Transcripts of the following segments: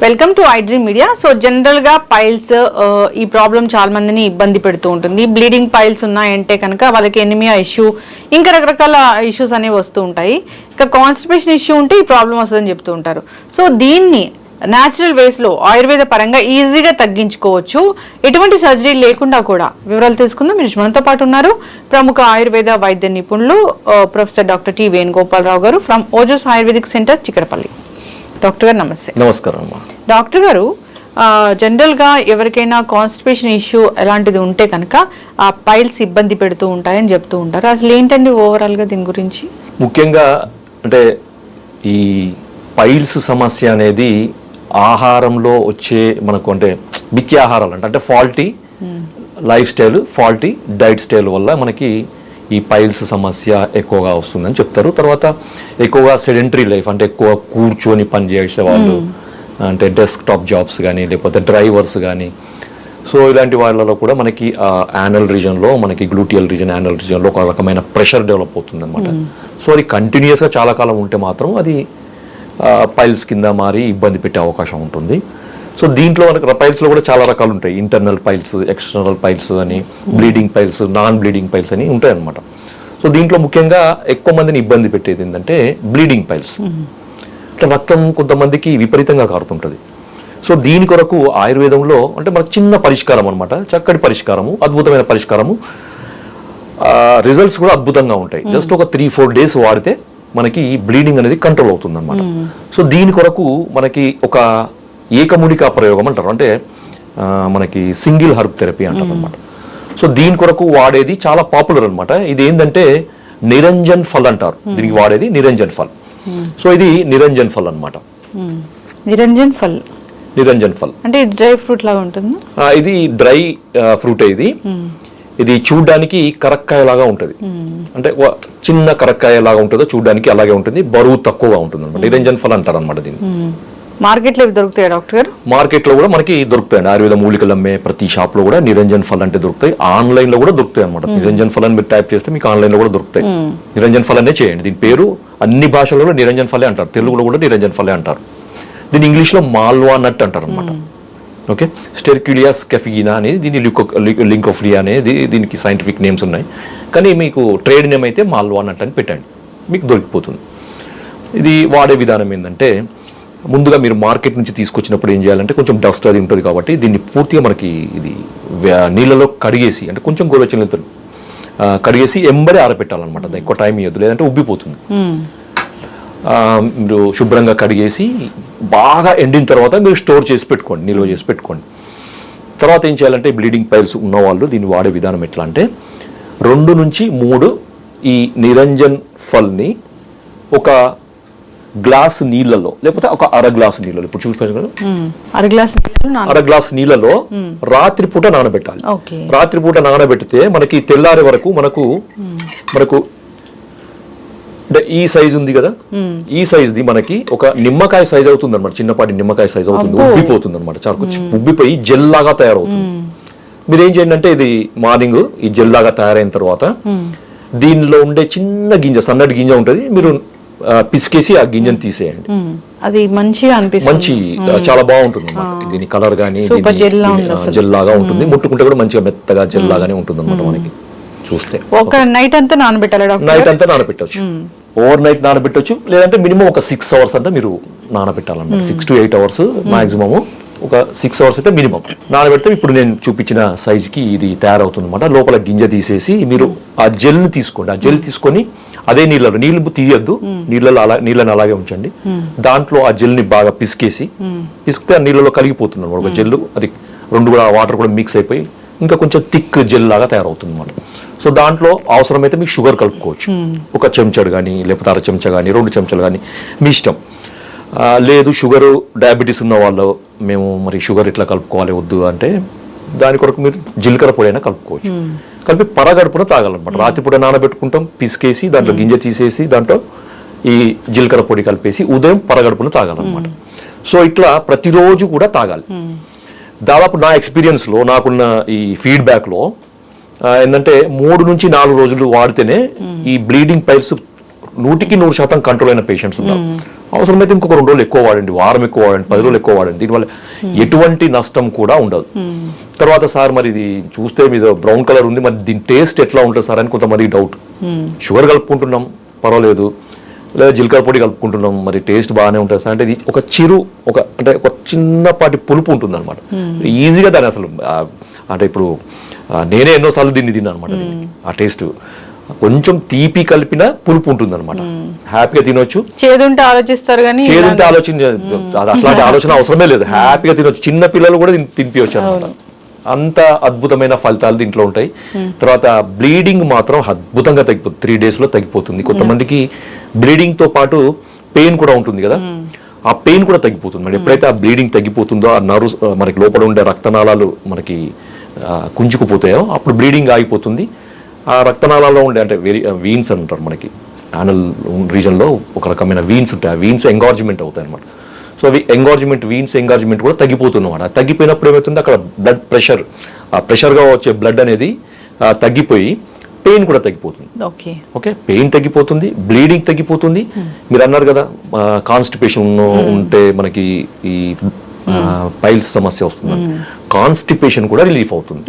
Welcome to iDream media. So general గా piles ఈ problem చాలా మందిని ఇబ్బంది పెడుతూ ఉంటుంది. బ్లీడింగ్ పైల్స్ ఉన్నాయంటే కనుక వాళ్ళకి ఎనిమియా ఇష్యూ, ఇంకా రకరకాల ఇష్యూస్ అనేవి వస్తూ ఉంటాయి. ఇంకా కాన్స్టిపేషన్ ఇష్యూ ఉంటే ఈ ప్రాబ్లం వస్తుందని చెప్తూ ఉంటారు. సో దీన్ని న్యాచురల్ వేస్ లో ఆయుర్వేద పరంగా ఈజీగా తగ్గించుకోవచ్చు, ఎటువంటి సర్జరీ లేకుండా కూడా. వివరాలు తెలుసుకుందాం. మీరు మనతో పాటు ఉన్నారు ప్రముఖ ఆయుర్వేద వైద్య నిపుణులు ప్రొఫెసర్ డాక్టర్ టి వేణుగోపాలరావు గారు from Ojas Ayurvedic centre, Chikkadpally. Doctor గారు నమస్తే. నమస్కారం అమ్మా. డాక్టర్ గారు, జనరల్గా ఎవరికైనా కాన్స్టిపేషన్ ఇష్యూ ఎలాంటిది ఉంటే కనుక ఆ పైల్స్ ఇబ్బంది పెడుతూ ఉంటాయని చెప్తూ ఉంటారు. అసలు ఏంటండి ఓవరాల్గా దీని గురించి? ముఖ్యంగా అంటే ఈ పైల్స్ సమస్య అనేది ఆహారంలో వచ్చే మనకు అంటే మిథ్యాహారాలు అంటే faulty life style, faulty diet style వల్ల మనకి ఈ పైల్స్ సమస్య ఎక్కువగా వస్తుందని చెప్తారు. తర్వాత ఎక్కువగా సెడెంటరీ లైఫ్ అంటే ఎక్కువ కూర్చొని పని చేసే వాళ్ళు, అంటే డెస్క్ టాప్ జాబ్స్ కానీ లేకపోతే డ్రైవర్స్ కానీ, సో ఇలాంటి వాళ్ళలో కూడా మనకి యానల్ రీజన్లో, మనకి గ్లూటియల్ రీజన్, యానల్ రీజన్లో ఒక రకమైన ప్రెషర్ డెవలప్ అవుతుంది అనమాట. సో అది కంటిన్యూస్గా చాలా కాలం ఉంటే మాత్రం అది పైల్స్ కింద మారి ఇబ్బంది పెట్టే అవకాశం ఉంటుంది. సో దీంట్లో మనకు పైల్స్లో కూడా చాలా రకాలు ఉంటాయి. ఇంటర్నల్ పైల్స్, ఎక్స్టర్నల్ పైల్స్ అని, bleeding piles, non bleeding piles అని ఉంటాయి అనమాట. సో దీంట్లో ముఖ్యంగా ఎక్కువ మందిని ఇబ్బంది పెట్టేది ఏంటంటే బ్లీడింగ్ పైల్స్. ఇట్లా రక్తం కొంతమందికి విపరీతంగా కారుతుంటుంది. సో దీని కొరకు ఆయుర్వేదంలో అంటే మనకు చిన్న పరిష్కారం అనమాట, చక్కటి పరిష్కారము, అద్భుతమైన పరిష్కారము. రిజల్ట్స్ కూడా అద్భుతంగా ఉంటాయి. జస్ట్ ఒక 3-4 days వాడితే మనకి బ్లీడింగ్ అనేది కంట్రోల్ అవుతుంది అనమాట. సో దీని కొరకు మనకి ఒక ఏకముడికా ప్రయోగం అంటారు, అంటే మనకి సింగిల్ హర్బ్ థెరపీ అంటారు అనమాట. సో దీని కొరకు వాడేది చాలా పాపులర్ అనమాట. ఇది ఏంటంటే నిరంజన్ ఫల్ అంటారు, దీనికి వాడేది నిరంజన్ ఫల్. సో ఇది నిరంజన్ ఫల్ అనమాట. నిరంజన్ ఫల్, నిరంజన్ ఫల్ అంటే డ్రై ఫ్రూట్ లాగా ఉంటుంది. ఇది డ్రై ఫ్రూట్. ఇది చూడ్డానికి కరక్కాయ లాగా ఉంటుంది, అంటే చిన్న కరక్కాయ లాగా ఉంటుందో చూడ్డానికి అలాగే ఉంటుంది, బరువు తక్కువగా ఉంటుంది అనమాట. నిరంజన్ ఫల్ అంటారు అనమాట దీన్ని. మార్కెట్ లో దొరుకుతాయి డాక్టర్ గారు? మార్కెట్ లో కూడా మనకి దొరుకుతాయండి. ఆయుర్వేద మూలికలు అమ్మే ప్రతి షాప్ లో కూడా నిరంజన్ ఫల్ అంటే దొరుకుతాయి. ఆన్లైన్ లో కూడా దొరుకుతాయి అనమాట. నిరంజన్ ఫల్ అని మీరు టైప్ చేస్తే మీకు ఆన్లైన్ లో కూడా దొరుకుతాయి. నిరంజన్ ఫల్ అనే చేయండి. దీని పేరు అన్ని భాషలలో నిరంజన్ ఫలే అంటారు, తెలుగులో కూడా నిరంజన్ ఫలే అంటారు. దీని ఇంగ్లీష్ లో మాల్వా నట్ అంటారు అనమాట. ఓకే, స్టెర్క్యులియాస్ కెఫిగినా అనేది, దీని లింకోఫ్లియా అనేది దీనికి సైంటిఫిక్ నేమ్స్ ఉన్నాయి. కానీ మీకు ట్రేడ్ నేమ్ అయితే మాల్వా నట్ అని పెట్టండి, మీకు దొరికిపోతుంది. ఇది వాడే విధానం ఏంటంటే, ముందుగా మీరు మార్కెట్ నుంచి తీసుకొచ్చినప్పుడు ఏం చేయాలంటే, కొంచెం డస్ట్ అది ఉంటుంది కాబట్టి దీన్ని పూర్తిగా మనకి ఇది నీళ్ళలో కడిగేసి, అంటే కొంచెం గోరువెచ్చని కడిగేసి ఎంబడే ఆరబెట్టాలన్నమాట. ఎక్కువ టైం ఇవ్వద్దు, లేదంటే ఉబ్బిపోతుంది. మీరు శుభ్రంగా కడిగేసి బాగా ఎండిన తర్వాత మీరు స్టోర్ చేసి పెట్టుకోండి, నిల్వ చేసి పెట్టుకోండి. తర్వాత ఏం చేయాలంటే, బ్లీడింగ్ పైల్స్ ఉన్నవాళ్ళు దీన్ని వాడే విధానం ఎట్లా అంటే, 2 నుంచి 3 ఈ నిరంజన్ ఫల్ని ఒక గ్లాస్ నీళ్ళలో, లేకపోతే ఒక అర గ్లాస్ నీళ్ళలో, ఇప్పుడు చూపించారు అర గ్లాస్ నీళ్ళలో రాత్రిపూట నానబెట్టాలి. రాత్రిపూట నానబెట్టితే మనకి తెల్లారి వరకు మనకు అంటే ఈ సైజ్ ఉంది కదా, ఈ సైజ్ ది మనకి ఒక నిమ్మకాయ సైజ్ అవుతుంది అనమాట. చిన్నపాటి నిమ్మకాయ సైజ్ అవుతుంది, ఉబ్బిపోతుంది అనమాట. చాలా ఉబ్బిపోయి జెల్ లాగా తయారవుతుంది. మీరు ఏం చేయండి అంటే, ఇది మార్నింగ్ ఈ జెల్ లాగా తయారైన తర్వాత దీనిలో ఉండే చిన్న గింజ, సన్నటి గింజ ఉంటుంది, మీరు పిసికేసి ఆ గింజను తీసేయండి. అది మంచిగా అనిపిస్తుంది, మంచి చాలా బాగుంటుంది అనమాట. దీని కలర్ గానీ జెల్ లాగా ఉంటుంది, ముట్టుకుంటే కూడా మంచిగా మెత్తగా జెల్ లాగానే ఉంటుంది అనమాట. మనకి చూస్తే ఒక నైట్ అంతా నానబెట్టాలి. నైట్ అంతా నానబెట్టవచ్చు, ఓవర్ నైట్ నానబెట్టవచ్చు, లేదంటే మినిమం ఒక 6 hours అంటే మీరు నానబెట్టాలన్నమాట. 6 to 8 hours మాక్సిమం, ఒక 6 hours అయితే మినిమం నానబెడితే ఇప్పుడు నేను చూపించిన సైజ్ కి ఇది తయారవుతుంది అనమాట. లోపల గింజ తీసేసి మీరు ఆ జెల్ ని తీసుకోండి. ఆ జెల్ తీసుకొని అదే నీళ్ళు తీయద్దు, నీళ్ళని అలాగే ఉంచండి. దాంట్లో ఆ జెల్ ని బాగా పిసికితే ఆ నీళ్ళలో కలిగిపోతుంది అనమాట. ఒక జెల్, అది 2 కూడా వాటర్ కూడా మిక్స్ అయిపోయి ఇంకా కొంచెం థిక్ జెల్ లాగా తయారవుతుంది అనమాట. సో దాంట్లో అవసరమైతే మీకు షుగర్ కలుపుకోవచ్చు, ఒక చెంచాడు కానీ, లేకపోతే 1 చెంచా కానీ, 2 చెంచాలు కానీ, మీ ఇష్టం. లేదు షుగర్ డయాబెటీస్ ఉన్న వాళ్ళు, మేము మరి షుగర్ ఇట్లా కలుపుకోవాలి వద్దు అంటే, దాని కొరకు మీరు జీలకర్ర పొడి అయినా కలుపుకోవచ్చు. కలిపి పరగడుపున తాగాలన్నమాట. రాత్రిపూట నానబెట్టుకుంటాం, పిసికేసి దాంట్లో గింజ తీసేసి దాంట్లో ఈ జీలకర్ర పొడి కలిపేసి ఉదయం పరగడుపున తాగాలన్నమాట. సో ఇట్లా ప్రతిరోజు కూడా తాగాలి. దాదాపు నా ఎక్స్పీరియన్స్లో, నాకున్న ఈ ఫీడ్బ్యాక్లో ఏంటంటే, 3 నుంచి 4 రోజులు వాడితేనే ఈ బ్లీడింగ్ పైల్స్ 100% కంట్రోల్ అయిన పేషెంట్స్ ఉన్నారు. అవసరమైతే ఇంకొక 2 రోజులు ఎక్కువ వాడండి, వారం ఎక్కువ వాడండి, 10 రోజులు ఎక్కువ వాడండి, దీనివల్ల ఎటువంటి నష్టం కూడా ఉండదు. తర్వాత సార్ మరి ఇది చూస్తే మీద బ్రౌన్ కలర్ ఉంది, మరి దీని టేస్ట్ ఎట్లా ఉంటుంది సార్ అని కొంతమంది డౌట్. షుగర్ కలుపుకుంటున్నాం పర్వాలేదు, లేదా జీలకర్ర పొడి కలుపుకుంటున్నాం, మరి టేస్ట్ బాగానే ఉంటుంది సార్ అంటే ఇది ఒక అంటే ఒక చిన్నపాటి పులుపు ఉంటుంది అనమాట. ఈజీగా దాన్ని అసలు అంటే ఇప్పుడు నేనే ఎన్నోసార్లు తిన్నాను అనమాట. ఆ టేస్ట్ కొంచెం తీపి కలిపిన పులుపు ఉంటుంది అనమాట, హ్యాపీగా తినొచ్చు. చేదుంటే ఆలోచిస్తారు కానీ చేదుంటే అట్లాంటి ఆలోచన అవసరమే లేదు, హ్యాపీగా తినొచ్చు. చిన్న పిల్లలు కూడా తినిపించచ్చు అనమాట. అంత అద్భుతమైన ఫలితాలు దీంట్లో ఉంటాయి. తర్వాత బ్లీడింగ్ మాత్రం అద్భుతంగా తగ్గిపోతుంది, 3 days లో తగ్గిపోతుంది. కొంతమందికి బ్లీడింగ్ తో పాటు పెయిన్ కూడా ఉంటుంది కదా, ఆ పెయిన్ కూడా తగ్గిపోతుంది. మరి ఎప్పుడైతే ఆ బ్లీడింగ్ తగ్గిపోతుందో, ఆ నర్వ్స్ మనకి లోపల ఉండే రక్తనాళాలు మనకి కుంచుకుపోతాయో అప్పుడు బ్లీడింగ్ ఆగిపోతుంది. ఆ రక్తనాళాల్లో ఉండే అంటే వీన్స్ అంటారు మనకి, యానల్ రీజన్లో ఒక రకమైన వీన్స్ ఉంటాయి, ఆ వీన్స్ ఎంగార్జ్మెంట్ అవుతాయి అనమాట. సో అవి వీన్స్ ఎంగార్జ్మెంట్ కూడా తగ్గిపోతున్నమాట. తగ్గిపోయినప్పుడు ఏమవుతుంది, అక్కడ బ్లడ్ ప్రెషర్, ఆ ప్రెషర్గా వచ్చే బ్లడ్ అనేది తగ్గిపోయి పెయిన్ కూడా తగ్గిపోతుంది. ఓకే, పెయిన్ తగ్గిపోతుంది, బ్లీడింగ్ తగ్గిపోతుంది. మీరు అన్నారు కదా కాన్స్టిపేషన్ ఉంటే మనకి ఈ పైల్స్ సమస్య వస్తుంది, కాన్స్టిపేషన్ కూడా రిలీఫ్ అవుతుంది,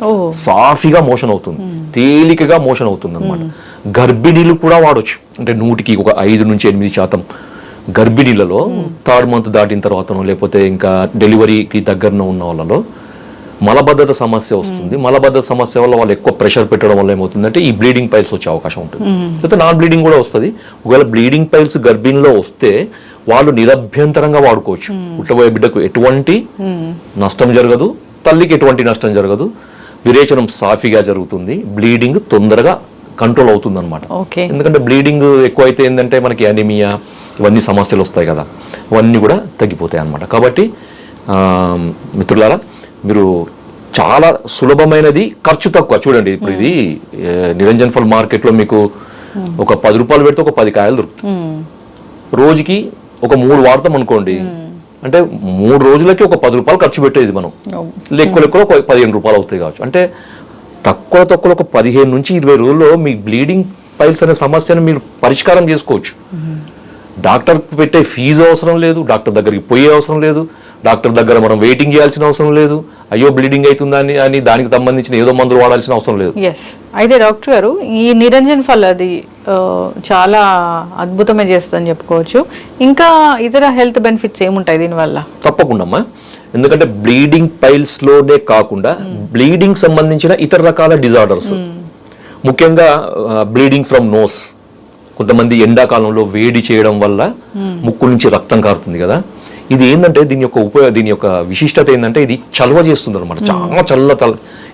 సాఫీగా మోషన్ అవుతుంది, తేలికగా మోషన్ అవుతుంది అనమాట. గర్భిణీలు కూడా వాడొచ్చు, అంటే 100కి ఒక 5 నుంచి 8% గర్భిణీలలో 3rd month దాటిన తర్వాతనో లేకపోతే ఇంకా డెలివరీకి దగ్గరన ఉన్న వాళ్ళలో మలబద్ధత సమస్య వస్తుంది. మలబద్ధత సమస్య వల్ల వాళ్ళు ఎక్కువ ప్రెషర్ పెట్టడం వల్ల ఏమవుతుందంటే ఈ బ్లీడింగ్ పైల్స్ వచ్చే అవకాశం ఉంటుంది. లేకపోతే నాన్ బ్లీడింగ్ కూడా వస్తుంది. ఒకవేళ బ్లీడింగ్ పైల్స్ గర్భిణీలో వస్తే వాళ్ళు నిరభ్యంతరంగా వాడుకోవచ్చు. పుట్టబోయే బిడ్డకు ఎటువంటి నష్టం జరగదు, తల్లికి ఎటువంటి నష్టం జరగదు, విరేచనం సాఫీగా జరుగుతుంది, బ్లీడింగ్ తొందరగా కంట్రోల్ అవుతుంది అనమాట. ఎందుకంటే బ్లీడింగ్ ఎక్కువైతే ఏంటంటే మనకి అనీమియా ఇవన్నీ సమస్యలు వస్తాయి కదా, అవన్నీ కూడా తగ్గిపోతాయి అన్నమాట. కాబట్టి మిత్రులారా, మీరు చాలా సులభమైనది, ఖర్చు తక్కువ. చూడండి ఇప్పుడు ఇది నిరంజన్ ఫల్ మార్కెట్లో మీకు ఒక 10 రూపాయలు పెడితే ఒక 10 కాయలు దొరుకుతుంది. రోజుకి ఒక 3 వాడతాం అనుకోండి, అంటే 3 రోజులకి ఒక 10 రూపాయలు ఖర్చు పెట్టేది మనం. లెక్కలో ఒక 15 రూపాయలు అవుతాయి కావచ్చు. అంటే తక్కువ ఒక 15 నుంచి 20 రోజుల్లో మీ బ్లీడింగ్ పైల్స్ అనే సమస్యను మీరు పరిష్కారం చేసుకోవచ్చు. డాక్టర్కి పెట్టే ఫీజు అవసరం లేదు, డాక్టర్ దగ్గరికి పోయే అవసరం లేదు, డాక్టర్ దగ్గర మనం వెయిటింగ్ చేయాల్సిన అవసరం లేదు, అయ్యో బ్లీడింగ్ అవుతుందని అని దానికి సంబంధించిన ఏదో మందులు వాడాల్సిన అవసరం లేదు. అయితే డాక్టర్ గారు, ఈ నిరంజన్ ఫల్ అది చాలా అద్భుతమే చేస్తుందని చెప్పుకోవచ్చు. ఇంకా ఇతర హెల్త్ బెనిఫిట్స్ ఏముంటాయి దీనివల్ల? తప్పకుండా అమ్మా, ఎందుకంటే బ్లీడింగ్ పైల్స్ లోనే కాకుండా బ్లీడింగ్ సంబంధించిన ఇతర రకాల డిజార్డర్స్, ముఖ్యంగా బ్లీడింగ్ ఫ్రమ్ నోస్. కొంతమంది ఎండాకాలంలో వేడి చేయడం వల్ల ముక్కు నుంచి రక్తం కారుతుంది కదా, ఇది ఏంటంటే దీని యొక్క విశిష్టత ఏంటంటే ఇది చలవ చేస్తుంది అనమాట. చాలా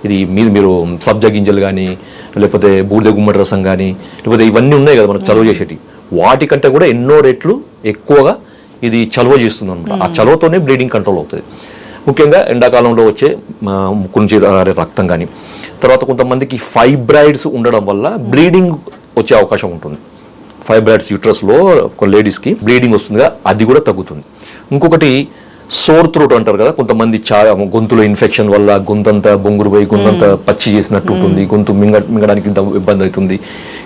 ఇది మీరు సబ్జా గింజలు కానీ లేకపోతే బూడిద గుమ్మడి రసం కానీ లేకపోతే ఇవన్నీ ఉన్నాయి కదా మనకు చలవ చేసేటి, వాటికంటే కూడా ఎన్నో రెట్లు ఎక్కువగా ఇది చలవ చేస్తుంది అనమాట. ఆ చలవతోనే బ్లీడింగ్ కంట్రోల్ అవుతుంది. ముఖ్యంగా ఎండాకాలంలో వచ్చే ముక్కు నుంచి రక్తం కానీ, తర్వాత కొంతమందికి ఫైబ్రాయిడ్స్ ఉండడం వల్ల బ్లీడింగ్ వచ్చే అవకాశం ఉంటుంది. ఫైబ్రాయిడ్స్ యూట్రస్లో ఒక లేడీస్కి బ్లీడింగ్ వస్తుందిగా, అది కూడా తగ్గుతుంది. ఇంకొకటి సోర్ త్రోట్ అంటారు కదా, కొంతమంది గొంతులో ఇన్ఫెక్షన్ వల్ల గొంతంతా బొంగురు పోయి గొంతంతా పచ్చి చేసినట్టు ఉంటుంది, గొంతు మింగడానికి ఇబ్బంది అవుతుంది,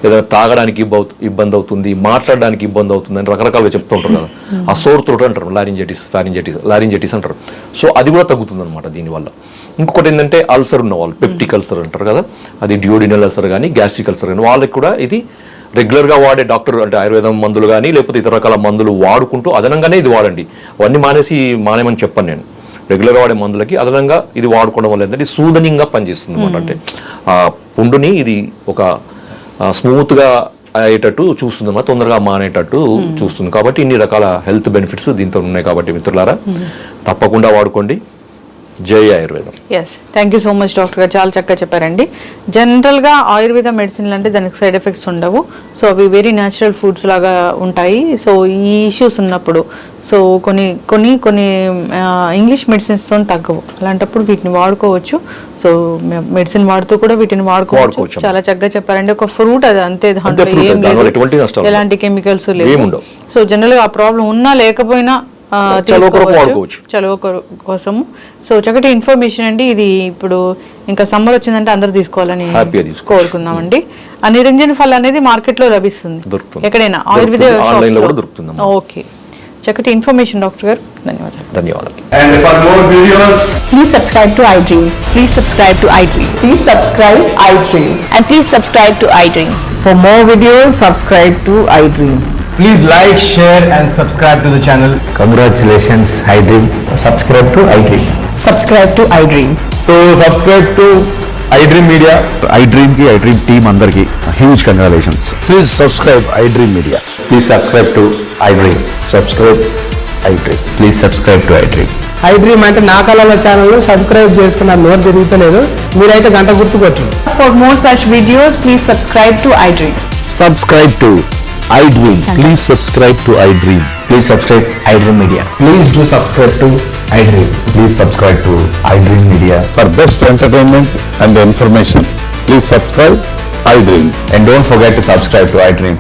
ఏదైనా తాగడానికి ఇబ్బంది అవుతుంది, మాట్లాడడానికి ఇబ్బంది అవుతుంది అని రకరకాలుగా చెప్తూ ఉంటారు కదా, ఆ సోర్ త్రోట్ అంటారు, లారింజైటిస్ అంటారు. సో అది కూడా తగ్గుతుంది అనమాట దీనివల్ల. ఇంకొకటి ఏంటంటే అల్సర్ ఉన్న వాళ్ళు, పెప్టిక్ అల్సర్ అంటారు కదా, అది డ్యూడినల్ అల్సర్ కానీ గ్యాస్ట్రిక్ అల్సర్ కానీ వాళ్ళకి కూడా ఇది రెగ్యులర్గా వాడే డాక్టర్ అంటే ఆయుర్వేదం మందులు కానీ లేకపోతే ఇతర రకాల మందులు వాడుకుంటూ అదనంగానే ఇది వాడండి. అవన్నీ మానేమని చెప్పాను నేను. రెగ్యులర్గా వాడే మందులకి అదనంగా ఇది వాడుకోవడం వల్ల ఏంటంటే సూదనింగ్గా పనిచేస్తుంది అనమాట. అంటే ఆ పుండుని ఇది ఒక స్మూత్గా అయ్యేటట్టు చూస్తుంది అన్నమాట, తొందరగా మానేటట్టు చూస్తుంది. కాబట్టి ఇన్ని రకాల హెల్త్ బెనిఫిట్స్ దీంతో ఉన్నాయి. కాబట్టి మిత్రులారా తప్పకుండా వాడుకోండి. జై ఆయుర్వేదం. Thank you so much doctor గారు, చాలా చక్కగా చెప్పారండి. జనరల్గా ఆయుర్వేద మెడిసిన్లు అంటే దానికి సైడ్ ఎఫెక్ట్స్ ఉండవు. సో అవి వెరీ న్యాచురల్ ఫుడ్స్ లాగా ఉంటాయి. సో ఈ ఇష్యూస్ ఉన్నప్పుడు సో కొన్ని ఇంగ్లీష్ మెడిసిన్స్తో తగ్గవు, అలాంటప్పుడు వీటిని వాడుకోవచ్చు. సో మెడిసిన్ వాడుతూ కూడా వీటిని వాడుకోవచ్చు. చాలా చక్కగా చెప్పారండి. ఒక ఫ్రూట్ అది అంతే, దాంట్లో ఏం లేదు, ఎలాంటి కెమికల్స్ లేవు. సో జనరల్గా ఆ ప్రాబ్లం ఉన్నా లేకపోయినా చలువ కోసము. సో చక్కటి ఇన్ఫర్మేషన్ అండి ఇది. ఇప్పుడు ఇంకా సమ్మర్ వచ్చిందంటే అందరూ తీసుకోవాలని కోరుకుందామండి. ఆ నిరంజన్ ఫల్ అనేది మార్కెట్ లో లభిస్తుంది దొరుకుతుంది. ఎక్కడైనా ఆయుర్వేద దొరుకుతుంది. Online లో కూడా దొరుకుతుంది అమ్మా. ఓకే, చక్కటి ఇన్ఫర్మేషన్ డాక్టర్ గారు, ధన్యవాదాలు. ధన్యవాదాలు. And for more videos, Please subscribe to iDream. Please subscribe to iDream. Please subscribe iDream. And please subscribe to iDream. For more videos, subscribe to iDream. please like, share and subscribe to the channel. Congratulations, iDream. Subscribe to iDream. Subscribe to iDream. So subscribe to iDream Media. iDream ki iDream team andarki huge congratulations. Please subscribe iDream Media. Please subscribe to iDream. Subscribe iDream. Please subscribe to iDream. iDream అంటే నా కళల channel subscribe చేసుకున్న నోరు తిరుగుతలేదు, మీరైతే గంట గుర్తు కొట్టండి. For more such videos, please subscribe to iDream. Subscribe to iDream. Please subscribe to iDream. Please subscribe iDream Media. Please do subscribe to iDream. Please subscribe to iDream Media. For best entertainment and information, please subscribe iDream. And don't forget to subscribe to iDream.